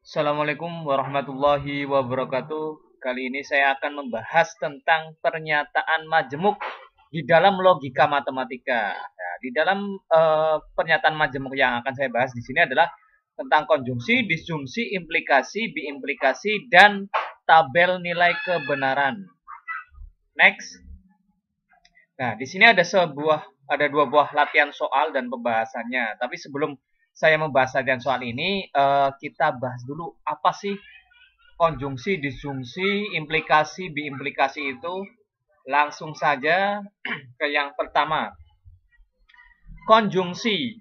Assalamualaikum warahmatullahi wabarakatuh. Kali ini saya akan membahas tentang pernyataan majemuk di dalam logika matematika. Nah, di dalam pernyataan majemuk yang akan saya bahas di sini adalah tentang konjungsi, disjungsi, implikasi, biimplikasi, dan tabel nilai kebenaran. Next. Nah, di sini ada dua buah latihan soal dan pembahasannya. Tapi sebelum saya membahas latihan soal ini, kita bahas dulu apa sih konjungsi, disjungsi, implikasi, biimplikasi itu. Langsung saja ke yang pertama. Konjungsi.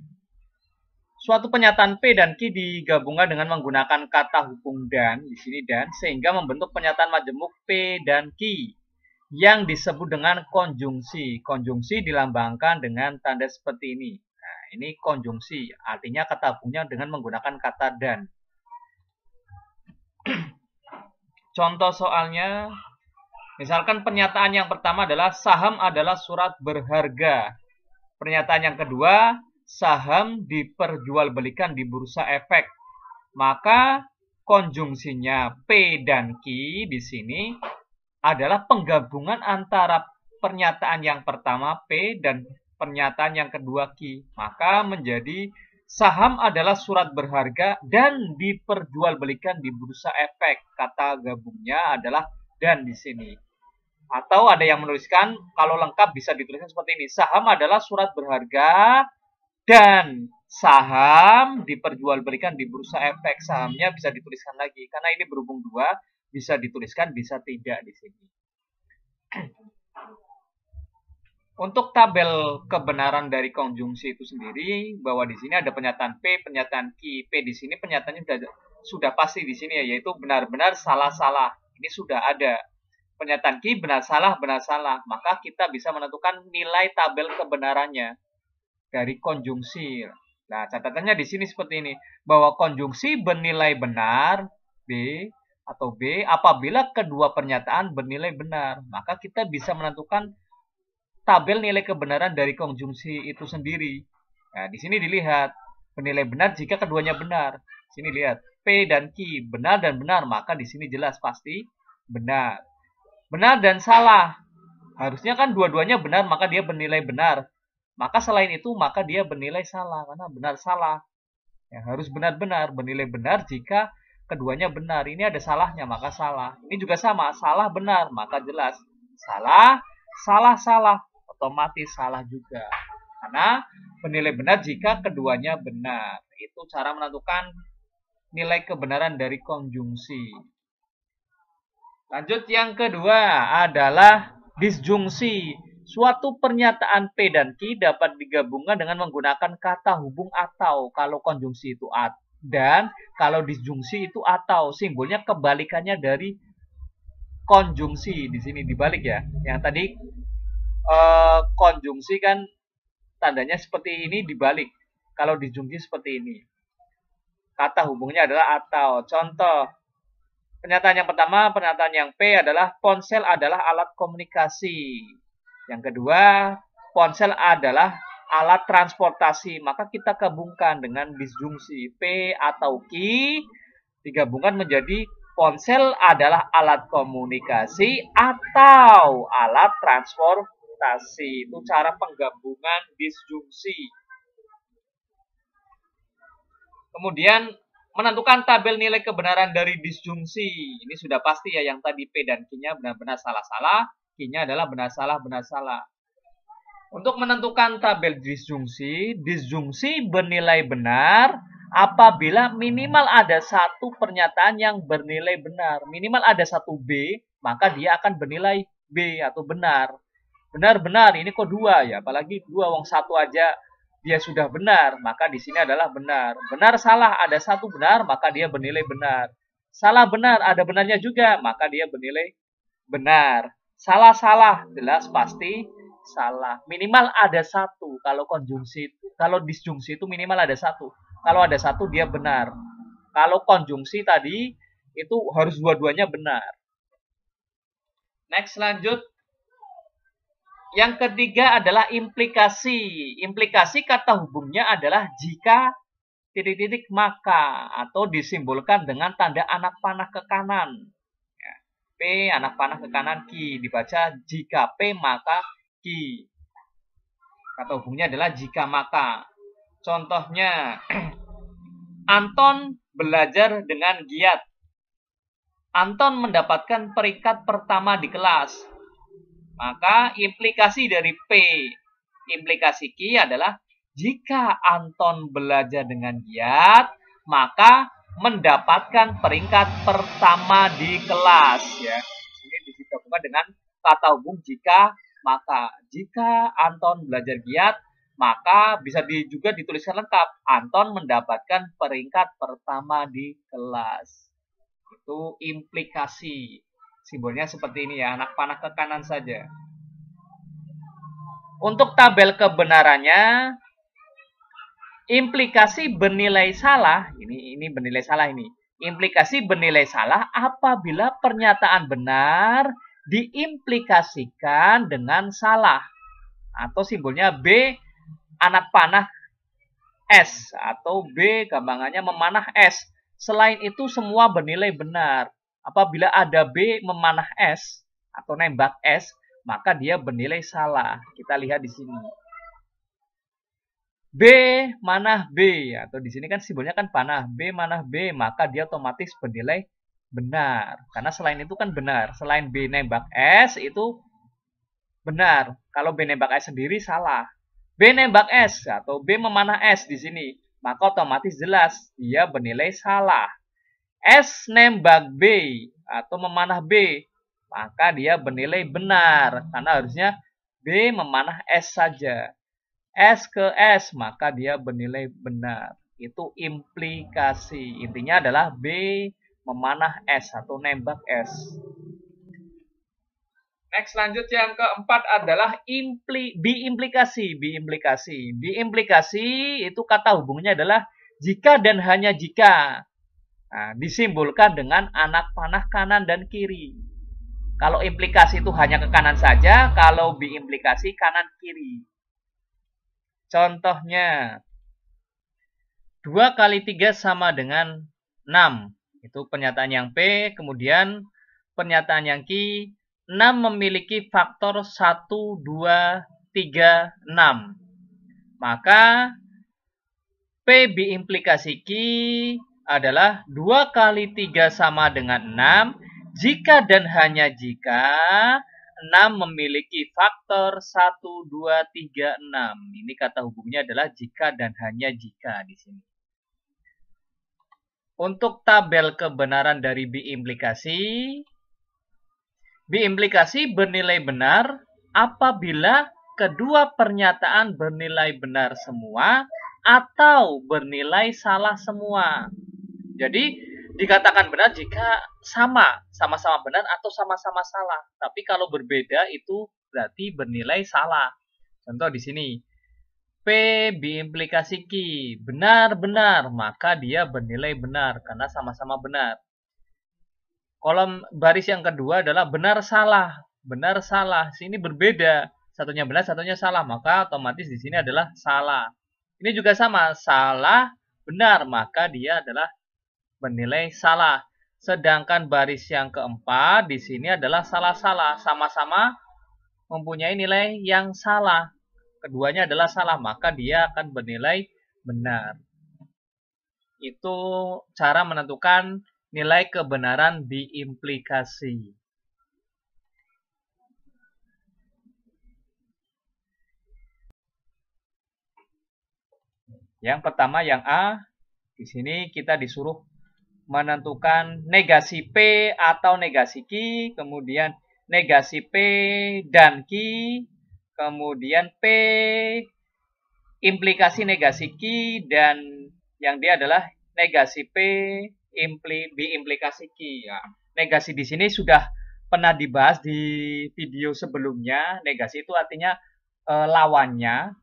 Suatu pernyataan P dan Q digabungkan dengan menggunakan kata hubung dan, di sini dan, sehingga membentuk pernyataan majemuk P dan Q yang disebut dengan konjungsi. Konjungsi dilambangkan dengan tanda seperti ini. Nah, ini konjungsi, artinya kata hubungnya dengan menggunakan kata dan. Contoh soalnya, misalkan pernyataan yang pertama adalah saham adalah surat berharga. Pernyataan yang kedua, saham diperjualbelikan di bursa efek. Maka konjungsinya P dan Q di sini adalah penggabungan antara pernyataan yang pertama P dan pernyataan yang kedua Q. Maka menjadi saham adalah surat berharga dan diperjualbelikan di bursa efek. Kata gabungnya adalah dan di sini. Atau ada yang menuliskan, kalau lengkap bisa dituliskan seperti ini. Saham adalah surat berharga dan saham diperjualbelikan di bursa efek. Sahamnya bisa dituliskan lagi. Karena ini berhubung dua, bisa dituliskan, bisa tidak di sini. Untuk tabel kebenaran dari konjungsi itu sendiri, bahwa di sini ada pernyataan P, pernyataan Q. P di sini pernyataannya sudah pasti di sini ya, yaitu benar-benar salah-salah. Ini sudah ada. Pernyataan Q benar salah, maka kita bisa menentukan nilai tabel kebenarannya dari konjungsi. Nah, catatannya di sini seperti ini, bahwa konjungsi bernilai benar B atau B apabila kedua pernyataan bernilai benar, maka kita bisa menentukan tabel nilai kebenaran dari konjungsi itu sendiri. Nah, di sini dilihat bernilai benar jika keduanya benar. Sini lihat P dan Q benar dan benar, maka di sini jelas pasti benar. Benar dan salah. Harusnya kan dua-duanya benar, maka dia bernilai benar. Maka selain itu, maka dia bernilai salah. Karena benar salah. Ya, harus benar-benar. Bernilai benar jika keduanya benar. Ini ada salahnya, maka salah. Ini juga sama. Salah benar, maka jelas. Salah, salah, salah. Otomatis salah juga. Karena bernilai benar jika keduanya benar. Itu cara menentukan nilai kebenaran dari konjungsi. Lanjut yang kedua adalah disjungsi. Suatu pernyataan P dan Q dapat digabungkan dengan menggunakan kata hubung atau. Kalau konjungsi itu at dan kalau disjungsi itu atau. Simbolnya kebalikannya dari konjungsi. Di sini dibalik ya. Yang tadi konjungsi kan tandanya seperti ini dibalik. Kalau disjungsi seperti ini. Kata hubungnya adalah atau. Contoh. Pernyataan yang pertama, pernyataan yang P adalah ponsel adalah alat komunikasi. Yang kedua, ponsel adalah alat transportasi. Maka kita gabungkan dengan disjungsi P atau Q, digabungkan menjadi ponsel adalah alat komunikasi atau alat transportasi. Itu cara penggabungan disjungsi. Kemudian menentukan tabel nilai kebenaran dari disjungsi. Ini sudah pasti ya, yang tadi P dan Q-nya benar-benar salah-salah, Q-nya adalah benar-salah, benar-salah. Untuk menentukan tabel disjungsi, disjungsi bernilai benar apabila minimal ada satu pernyataan yang bernilai benar. Minimal ada satu B, maka dia akan bernilai B atau benar. Benar-benar, ini kok dua ya, apalagi dua, wong satu aja dia sudah benar, maka di sini adalah benar. Benar salah, ada satu benar, maka dia bernilai benar. Salah benar, ada benarnya juga, maka dia bernilai benar. Salah salah, jelas pasti salah. Minimal ada satu. Kalau konjungsi, kalau disjungsi itu minimal ada satu. Kalau ada satu dia benar. Kalau konjungsi tadi itu harus dua-duanya benar. Next, lanjut. Yang ketiga adalah implikasi. Implikasi kata hubungnya adalah jika titik-titik maka, atau disimbolkan dengan tanda anak panah ke kanan. Ya, P anak panah ke kanan ki, dibaca jika P maka ki. Kata hubungnya adalah jika maka. Contohnya, Anton belajar dengan giat. Anton mendapatkan peringkat pertama di kelas. Maka implikasi dari P, implikasi Q adalah jika Anton belajar dengan giat, maka mendapatkan peringkat pertama di kelas. Ya, ini digabungkan dengan kata hubung jika maka. Jika Anton belajar giat, maka bisa juga dituliskan lengkap. Anton mendapatkan peringkat pertama di kelas. Itu implikasi. Simbolnya seperti ini ya, anak panah ke kanan saja. Untuk tabel kebenarannya, implikasi bernilai salah, ini bernilai salah ini. Implikasi bernilai salah apabila pernyataan benar diimplikasikan dengan salah. Atau simbolnya B anak panah S, atau B gampangannya memanah S. Selain itu semua bernilai benar. Apabila ada B memanah S atau nembak S, maka dia bernilai salah. Kita lihat di sini. B manah B, atau di sini kan simbolnya kan panah. B manah B, maka dia otomatis bernilai benar. Karena selain itu kan benar. Selain B nembak S itu benar. Kalau B nembak S sendiri salah. B nembak S atau B memanah S di sini, maka otomatis jelas dia bernilai salah. S nembak B atau memanah B, maka dia bernilai benar. Karena harusnya B memanah S saja. S ke S, maka dia bernilai benar. Itu implikasi. Intinya adalah B memanah S atau nembak S. Next, lanjut yang keempat adalah biimplikasi. Biimplikasi itu kata hubungnya adalah jika dan hanya jika. Nah, disimbolkan dengan anak panah kanan dan kiri. Kalau implikasi itu hanya ke kanan saja, kalau biimplikasi kanan kiri. Contohnya, 2 kali 3 sama dengan 6. Itu pernyataan yang P, kemudian pernyataan yang Q, 6 memiliki faktor 1, 2, 3, 6. Maka P biimplikasi Q adalah 2 kali 3 sama dengan 6 jika dan hanya jika 6 memiliki faktor 1, 2, 3, 6. Ini kata hubungnya adalah jika dan hanya jika di sini. Untuk tabel kebenaran dari biimplikasi, biimplikasi bernilai benar apabila kedua pernyataan bernilai benar semua atau bernilai salah semua. Jadi dikatakan benar jika sama-sama benar atau sama-sama salah. Tapi kalau berbeda itu berarti bernilai salah. Contoh di sini, P biimplikasi Q benar-benar, maka dia bernilai benar karena sama-sama benar. Kolom baris yang kedua adalah benar salah. Benar salah. Sini berbeda. Satunya benar, satunya salah. Maka otomatis di sini adalah salah. Ini juga sama. Salah, benar. Maka dia adalah bernilai salah. Sedangkan baris yang keempat di sini adalah salah-salah. Sama-sama mempunyai nilai yang salah. Keduanya adalah salah. Maka dia akan bernilai benar. Itu cara menentukan nilai kebenaran biimplikasi. Yang pertama yang A, di sini kita disuruh menentukan negasi P atau negasi Q, kemudian negasi P dan Q, kemudian P implikasi negasi Q, dan yang D adalah negasi P biimplikasi Q. Ya. Negasi di sini sudah pernah dibahas di video sebelumnya. Negasi itu artinya lawannya.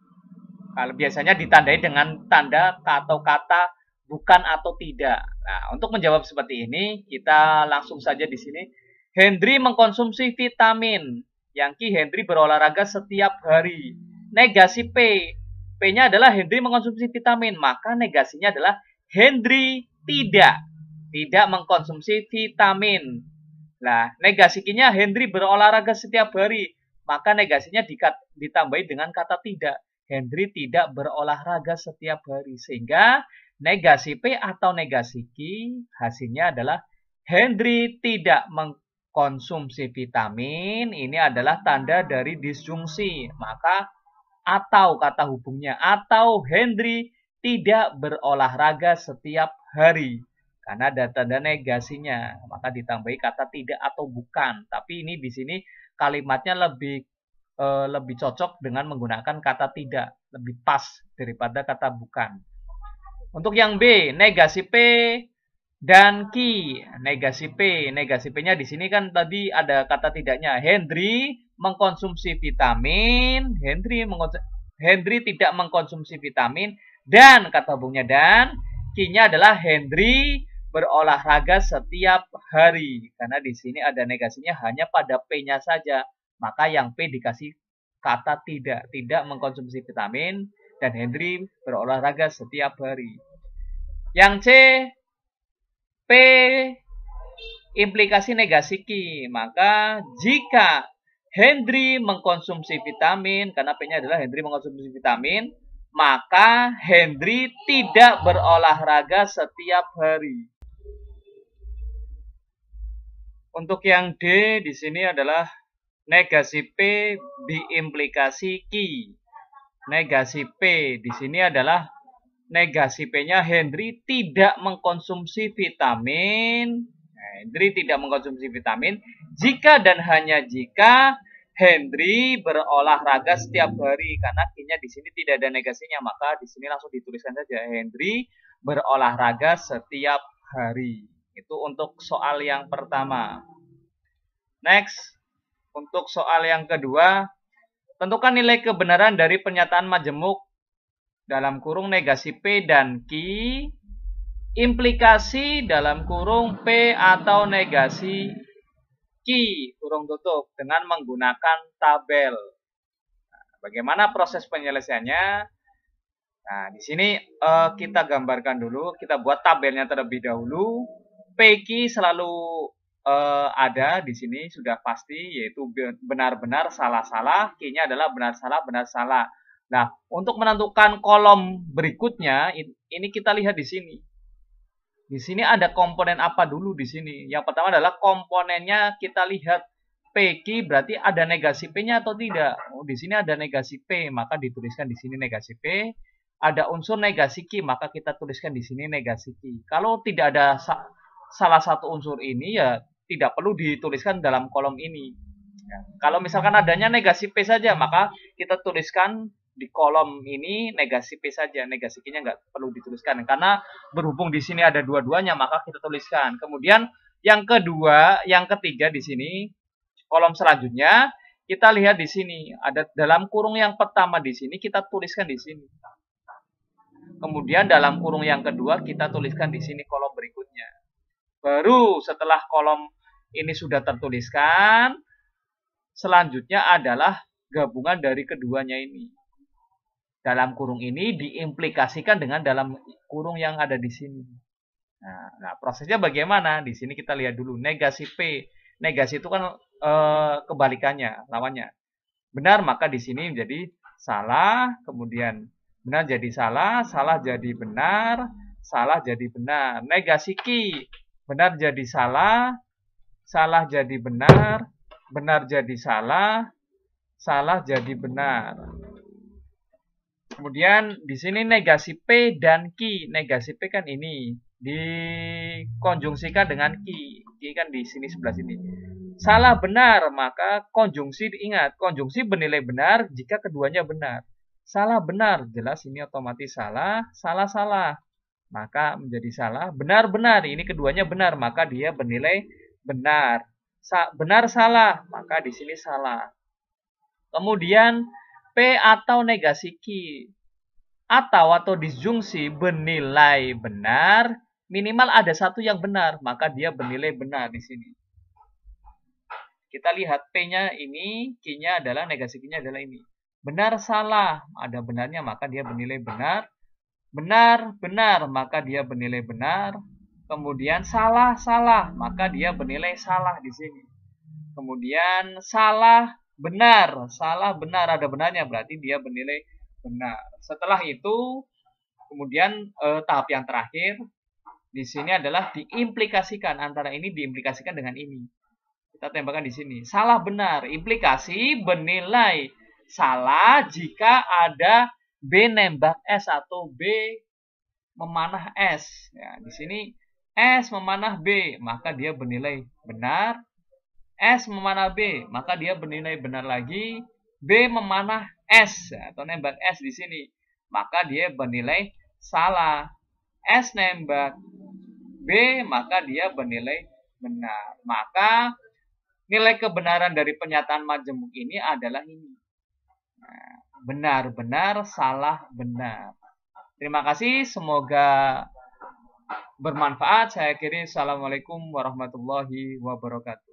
Kalau biasanya ditandai dengan tanda atau kata bukan atau tidak. Nah, untuk menjawab seperti ini, kita langsung saja di sini. Hendri mengkonsumsi vitamin. Yang Q, Hendri berolahraga setiap hari. Negasi P, P-nya adalah Henry mengkonsumsi vitamin, maka negasinya adalah Henry tidak mengkonsumsi vitamin. Nah, negasi Q-nya Henry berolahraga setiap hari, maka negasinya ditambahi dengan kata tidak. Henry tidak berolahraga setiap hari, sehingga negasi P atau negasi Q hasilnya adalah Henry tidak mengkonsumsi vitamin. Ini adalah tanda dari disjungsi, maka atau kata hubungnya, atau Henry tidak berolahraga setiap hari. Karena ada tanda negasinya, maka ditambahi kata tidak atau bukan. Tapi ini di sini kalimatnya lebih cocok dengan menggunakan kata tidak, lebih pas daripada kata bukan. Untuk yang B, negasi P dan Q. Negasi P-nya di sini kan tadi ada kata tidaknya. Henry mengkonsumsi vitamin, Henry tidak mengkonsumsi vitamin, dan kata hubungnya dan, Q-nya adalah Henry berolahraga setiap hari. Karena di sini ada negasinya hanya pada P-nya saja. Maka yang P dikasih kata tidak mengkonsumsi vitamin, dan Henry berolahraga setiap hari. Yang C, P implikasi negasi Q. Maka jika Henry mengkonsumsi vitamin, karena P-nya adalah Henry mengkonsumsi vitamin, maka Henry tidak berolahraga setiap hari. Untuk yang D di sini adalah negasi P diimplikasi Q. Negasi P di sini adalah negasi P-nya Henry tidak mengkonsumsi vitamin. Henry tidak mengkonsumsi vitamin jika dan hanya jika Henry berolahraga setiap hari. Karena Q-nya di sini tidak ada negasinya, maka di sini langsung dituliskan saja Henry berolahraga setiap hari. Itu untuk soal yang pertama. Next, untuk soal yang kedua, tentukan nilai kebenaran dari pernyataan majemuk dalam kurung negasi P dan Q, implikasi dalam kurung P atau negasi Q, kurung tutup, dengan menggunakan tabel. Nah, bagaimana proses penyelesaiannya? Nah, di sini kita gambarkan dulu, kita buat tabelnya terlebih dahulu. PQ selalu ada di sini, sudah pasti, yaitu benar-benar, salah-salah. Q-nya adalah benar-salah, benar-salah. Nah, untuk menentukan kolom berikutnya, ini kita lihat di sini. Di sini ada komponen apa dulu di sini? Yang pertama adalah komponennya kita lihat PQ berarti ada negasi P-nya atau tidak? Oh, di sini ada negasi P, maka dituliskan di sini negasi P. Ada unsur negasi Q, maka kita tuliskan di sini negasi Q. Kalau tidak ada salah satu unsur ini, ya tidak perlu dituliskan dalam kolom ini. Ya, kalau misalkan adanya negasi P saja, maka kita tuliskan di kolom ini negasi P saja, negasi Q-nya nggak perlu dituliskan. Karena berhubung di sini ada dua-duanya, maka kita tuliskan. Kemudian yang kedua, yang ketiga di sini, kolom selanjutnya, kita lihat di sini. Ada dalam kurung yang pertama di sini, kita tuliskan di sini. Kemudian dalam kurung yang kedua, kita tuliskan di sini kolom berikutnya. Baru setelah kolom ini sudah tertuliskan, selanjutnya adalah gabungan dari keduanya ini. Dalam kurung ini diimplikasikan dengan dalam kurung yang ada di sini. Nah, prosesnya bagaimana? Di sini kita lihat dulu negasi P. Negasi itu kan kebalikannya, lawannya. Benar, maka di sini menjadi salah, kemudian benar jadi salah, salah jadi benar, salah jadi benar. Negasi Q, benar jadi salah, salah jadi benar, benar jadi salah, salah jadi benar. Kemudian di sini negasi P dan Q. Negasi P kan ini dikonjungsikan dengan Q. Q kan di sini sebelah sini. Salah benar, maka konjungsi diingat. Konjungsi bernilai benar jika keduanya benar. Salah benar, jelas ini otomatis salah. Salah salah, maka menjadi salah. Benar benar, ini keduanya benar, maka dia bernilai benar. Benar salah, maka di sini salah. Kemudian P atau negasi Q atau disjungsi bernilai benar, minimal ada satu yang benar, maka dia bernilai benar di sini. Kita lihat P-nya ini, Q-nya adalah negasi Q-nya adalah ini. Benar, salah, ada benarnya maka dia bernilai benar. Benar, benar, maka dia bernilai benar. Kemudian salah, salah, maka dia bernilai salah di sini. Kemudian salah, benar, ada benarnya, berarti dia bernilai benar. Setelah itu, kemudian tahap yang terakhir di sini adalah diimplikasikan, antara ini diimplikasikan dengan ini. Kita tambahkan di sini. Salah, benar, implikasi bernilai salah jika ada B nembak S atau B memanah S. Ya, di sini S memanah B, maka dia bernilai benar. S memanah B, maka dia bernilai benar lagi. B memanah S atau nembak S di sini, maka dia bernilai salah. S nembak B, maka dia bernilai benar. Maka nilai kebenaran dari pernyataan majemuk ini adalah ini. Nah, benar, benar, salah, benar. Terima kasih, semoga bermanfaat. Saya akhiri. Assalamualaikum warahmatullahi wabarakatuh.